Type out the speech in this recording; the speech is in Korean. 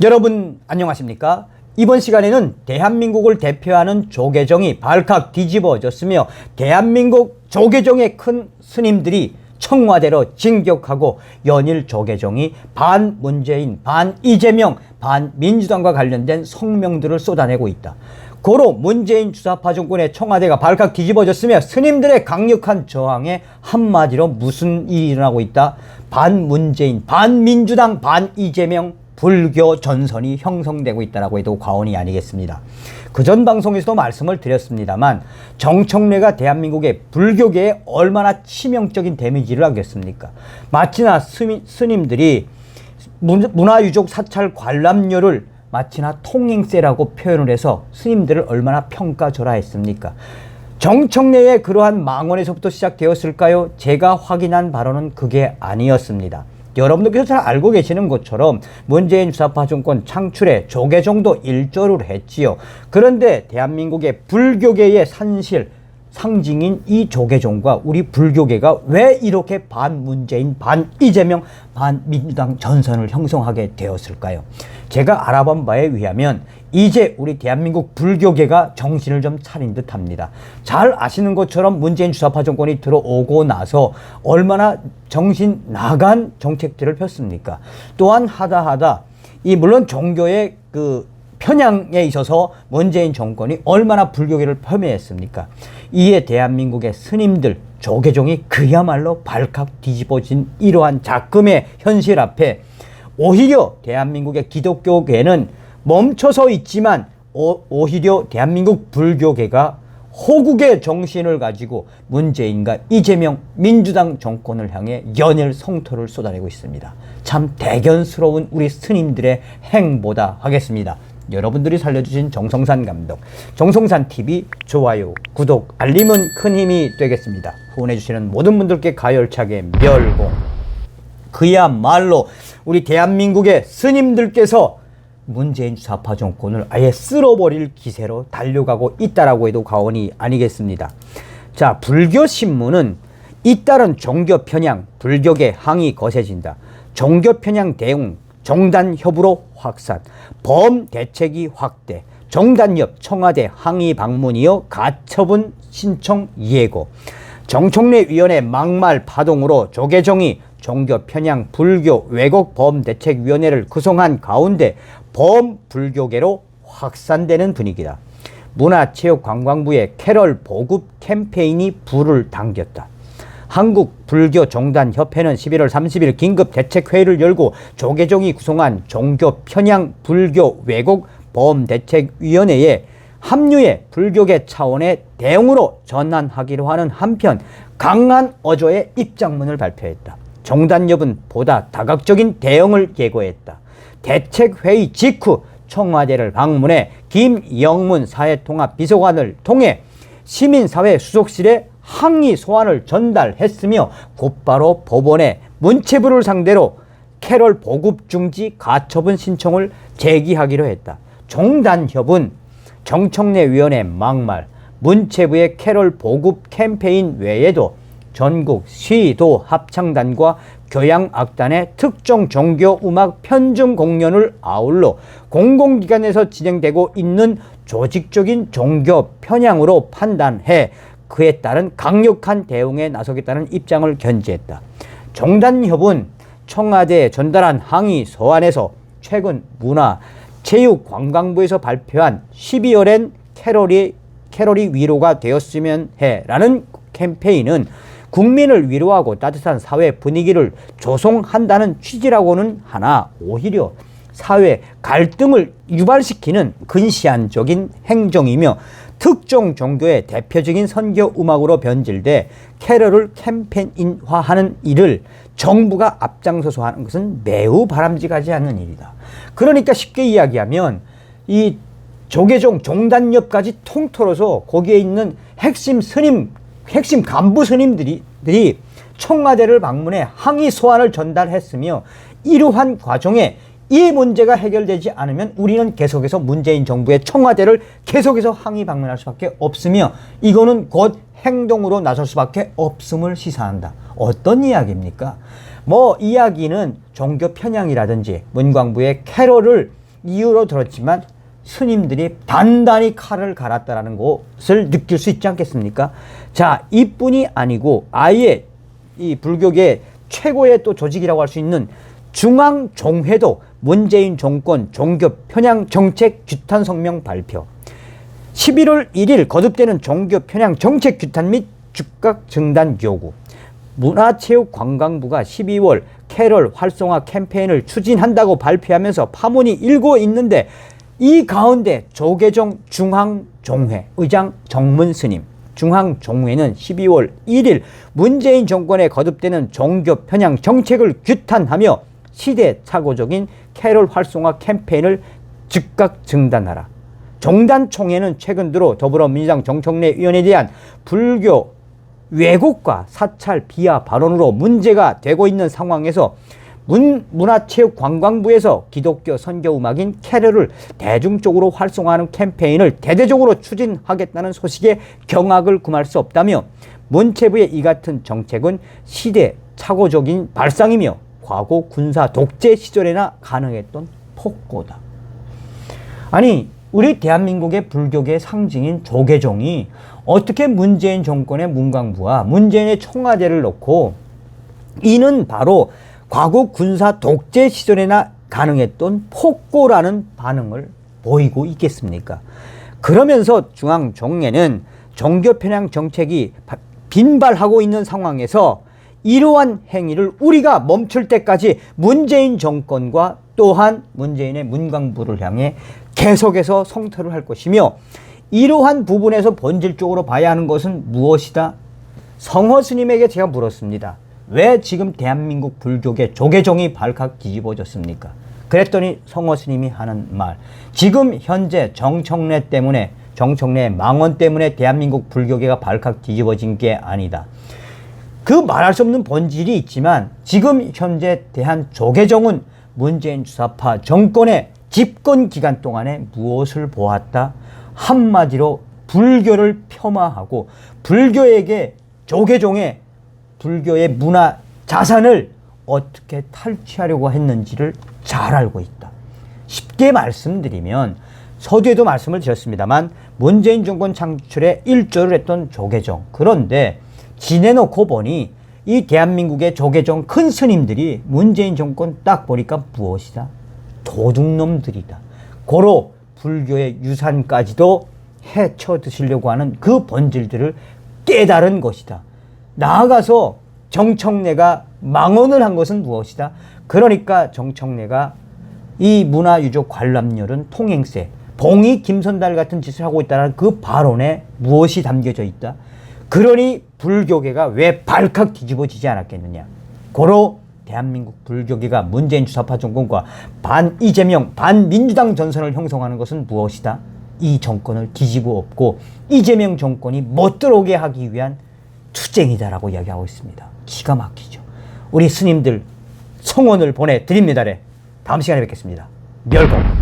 여러분 안녕하십니까? 이번 시간에는 대한민국을 대표하는 조계종이 발칵 뒤집어졌으며 대한민국 조계종의 큰 스님들이 청와대로 진격하고 연일 조계종이 반 문재인, 반 이재명, 반 민주당과 관련된 성명들을 쏟아내고 있다. 고로 문재인 주사파 정권의 청와대가 발칵 뒤집어졌으며 스님들의 강력한 저항에 한마디로 무슨 일이 일어나고 있다? 반 문재인, 반 민주당, 반 이재명 불교 전선이 형성되고 있다고 해도 과언이 아니겠습니다. 그전 방송에서도 말씀을 드렸습니다만 정청래가 대한민국의 불교계에 얼마나 치명적인 데미지를 하겠습니까? 마치나 스님들이 문화유족 사찰 관람료를 마치나 통행세라고 표현을 해서 스님들을 얼마나 평가절하했습니까? 정청래의 그러한 망언에서부터 시작되었을까요? 제가 확인한 바로는 그게 아니었습니다. 여러분들께서 잘 알고 계시는 것처럼 문재인 주사파 정권 창출에 조계종도 일조를 했지요. 그런데 대한민국의 불교계의 산실, 상징인 이 조계종과 우리 불교계가 왜 이렇게 반 문재인, 반 이재명, 반 민주당 전선을 형성하게 되었을까요? 제가 알아본 바에 의하면 이제 우리 대한민국 불교계가 정신을 좀 차린 듯 합니다. 잘 아시는 것처럼 문재인 주사파 정권이 들어오고 나서 얼마나 정신 나간 정책들을 폈습니까? 또한 하다 물론 종교의 편향에 있어서 문재인 정권이 얼마나 불교계를 폄훼했습니까? 이에 대한민국의 스님들, 조계종이 그야말로 발칵 뒤집어진 이러한 작금의 현실 앞에 오히려 대한민국의 기독교계는 멈춰서 있지만 오히려 대한민국 불교계가 호국의 정신을 가지고 문재인과 이재명 민주당 정권을 향해 연일 성토를 쏟아내고 있습니다. 참 대견스러운 우리 스님들의 행보다 하겠습니다. 여러분들이 살려주신 정성산 감독, 정성산TV 좋아요, 구독, 알림은 큰 힘이 되겠습니다. 후원해주시는 모든 분들께 가열차게 멸공. 그야말로 우리 대한민국의 스님들께서 문재인 좌파 정권을 아예 쓸어버릴 기세로 달려가고 있다라고 해도 과언이 아니겠습니다. 자, 불교신문은 잇따른 종교 편향, 불교계 항의 거세진다. 종교 편향 대응, 정단 협으로 확산, 범 대책이 확대, 정단협 청와대 항의 방문이어 가처분 신청 예고, 정청래 위원회 막말 파동으로 조계종이 종교 편향 불교 왜곡 범대책위원회를 구성한 가운데 범불교계로 확산되는 분위기다. 문화체육관광부의 캐럴 보급 캠페인이 불을 당겼다. 한국불교정단협회는 11월 30일 긴급 대책회의를 열고 조계종이 구성한 종교 편향 불교 왜곡 범대책위원회에 합류해 불교계 차원의 대응으로 전환하기로 하는 한편 강한 어조의 입장문을 발표했다. 정단협은 보다 다각적인 대응을 예고했다. 대책회의 직후 청와대를 방문해 김영문 사회통합비서관을 통해 시민사회 수석실에 항의 소환을 전달했으며 곧바로 법원에 문체부를 상대로 캐럴 보급 중지 가처분 신청을 제기하기로 했다. 정단협은 정청래 위원회 막말, 문체부의 캐럴 보급 캠페인 외에도 전국 시도 합창단과 교향악단의 특정 종교 음악 편중 공연을 아울러 공공기관에서 진행되고 있는 조직적인 종교 편향으로 판단해 그에 따른 강력한 대응에 나서겠다는 입장을 견지했다. 정단협은 청와대에 전달한 항의 서한에서 최근 문화체육관광부에서 발표한 12월엔 캐럴이 위로가 되었으면 해라는 캠페인은 국민을 위로하고 따뜻한 사회 분위기를 조성한다는 취지라고는 하나 오히려 사회 갈등을 유발시키는 근시안적인 행정이며 특정 종교의 대표적인 선교 음악으로 변질돼 캐럴을 캠페인화하는 일을 정부가 앞장서서 하는 것은 매우 바람직하지 않는 일이다. 그러니까 쉽게 이야기하면 이 조계종 정단협까지 통틀어서 거기에 있는 핵심 간부 스님들이 청와대를 방문해 항의 소환을 전달했으며 이러한 과정에 이 문제가 해결되지 않으면 우리는 계속해서 문재인 정부의 청와대를 계속해서 항의 방문할 수밖에 없으며 이거는 곧 행동으로 나설 수밖에 없음을 시사한다. 어떤 이야기입니까? 이야기는 종교 편향이라든지 문광부의 캐럴을 이유로 들었지만 스님들이 단단히 칼을 갈았다라는 것을 느낄 수 있지 않겠습니까? 자, 이뿐이 아니고 아예 이 불교계 최고의 또 조직이라고 할 수 있는 중앙종회도 문재인 정권 종교 편향 정책 규탄 성명 발표. 11월 1일 거듭되는 종교 편향 정책 규탄 및 즉각 중단 요구. 문화체육관광부가 12월 캐럴 활성화 캠페인을 추진한다고 발표하면서 파문이 일고 있는데, 이 가운데 조계종 중앙종회 의장 정문 스님, 중앙종회는 12월 1일 문재인 정권에 거듭되는 종교 편향 정책을 규탄하며 시대착오적인 캐럴 활성화 캠페인을 즉각 중단하라. 종단총회는 최근 들어 더불어민주당 정청래 의원에 대한 불교 왜곡과 사찰 비하 발언으로 문제가 되고 있는 상황에서 문화체육관광부에서 기독교 선교음악인 캐럴을 대중적으로 활성화하는 캠페인을 대대적으로 추진하겠다는 소식에 경악을 금할 수 없다며, 문체부의 이 같은 정책은 시대착오적인 발상이며 과거 군사 독재 시절에나 가능했던 폭거다. 아니, 우리 대한민국의 불교계의 상징인 조계종이 어떻게 문재인 정권의 문광부와 문재인의 청와대를 놓고 이는 바로 과거 군사 독재 시절에나 가능했던 폭거라는 반응을 보이고 있겠습니까? 그러면서 중앙종회는 종교 편향 정책이 빈발하고 있는 상황에서 이러한 행위를 우리가 멈출 때까지 문재인 정권과 또한 문재인의 문광부를 향해 계속해서 성토를 할 것이며, 이러한 부분에서 본질적으로 봐야 하는 것은 무엇이다? 성호 스님에게 제가 물었습니다. 왜 지금 대한민국 불교계 조계종이 발칵 뒤집어졌습니까? 그랬더니 성호 스님이 하는 말, 지금 현재 정청래 망언 때문에 대한민국 불교계가 발칵 뒤집어진 게 아니다. 그 말할 수 없는 본질이 있지만 지금 현재 대한조계종은 문재인 주사파 정권의 집권 기간 동안에 무엇을 보았다? 한마디로 불교를 폄하하고 불교에게 조계종의 불교의 문화 자산을 어떻게 탈취하려고 했는지를 잘 알고 있다. 쉽게 말씀드리면, 서두에도 말씀을 드렸습니다만 문재인 정권 창출에 일조를 했던 조계종, 그런데 지내놓고 보니 이 대한민국의 조계종 큰 스님들이 문재인 정권 딱 보니까 무엇이다? 도둑놈들이다. 고로 불교의 유산까지도 해쳐 드시려고 하는 그 본질들을 깨달은 것이다. 나아가서 정청래가 망언을 한 것은 무엇이다? 그러니까 정청래가 이 문화유적 관람료는 통행세, 봉이 김선달 같은 짓을 하고 있다는 그 발언에 무엇이 담겨져 있다? 그러니 불교계가 왜 발칵 뒤집어지지 않았겠느냐? 고로 대한민국 불교계가 문재인 주사파 정권과 반 이재명, 반 민주당 전선을 형성하는 것은 무엇이다? 이 정권을 뒤집어 엎고 이재명 정권이 못 들어오게 하기 위한 투쟁이다라고 이야기하고 있습니다. 기가 막히죠. 우리 스님들 성원을 보내드립니다. 다음 시간에 뵙겠습니다. 멸공.